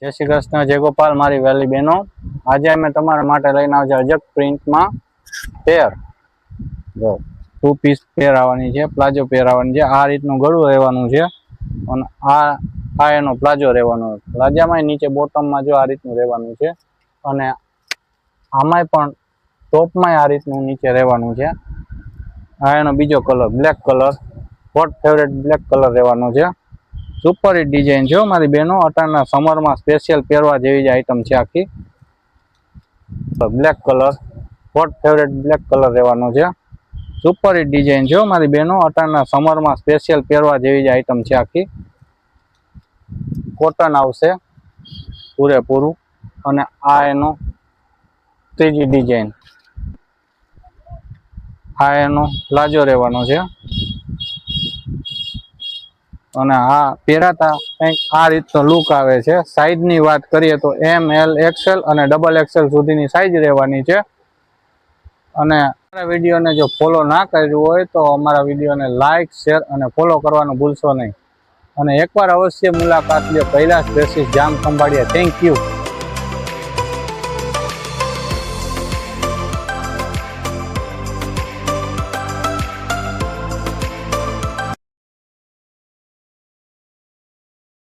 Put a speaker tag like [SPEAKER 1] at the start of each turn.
[SPEAKER 1] जय श्री कृष्ण, जय गोपाल मारी वहेली बहनों। आज मैं तमारा माटे लईने आव्यो अजक प्रिंट में पेर जो 2 पीस पेर आवानी छे, प्लाजो पेर आवानी छे। आ रीतनु गळुं रहेवानुं छे अने आ एनो प्लाजो रहेवानो। प्लाजामां नीचे बोटम में जो आ रीतनु रहेवानुं छे अने आमांय पण टॉप में आ रीतनु नीचे रहेवानुं छे। आ एनो बीजो colour black colour, hot favourite black colour रहेवानो छे। सुपर हिट डिजाइन छे मारी बहनों। अटाणा समर में स्पेशियल पहेरवा जेवी आइटम छे। आखी black colour, hot favourite black colour रहेवानो छे। सुपर हिट डिजाइन छे मारी बहनों। अटाणा समर में स्पेशियल पहेरवा जेवी आइटम छे। आखी कॉटन आवशे पूरेपूरुं अने आ एनो त्रीजी डिजाइन। आ एनो प्लाजो रहेवानो छे અને આ પહેરાતા કંઈક આ રીતનો લુક આવે છે। સાઈઝની વાત કરીએ તો એમ, એલ, એક્સએલ અને ડબલ એક્સએલ સુધીની સાઈઝ રહેવાની છે। અને અમારા વિડીયોને જો ફોલો ના કર્યું હોય તો અમારા વિડીયોને લાઇક, શેર અને ફોલો કરવાનું ભૂલશો નહીં। અને એકવાર અવશ્ય મુલાકાત લ્યો Kailas dresses Jam Khambhaliya. Thank you.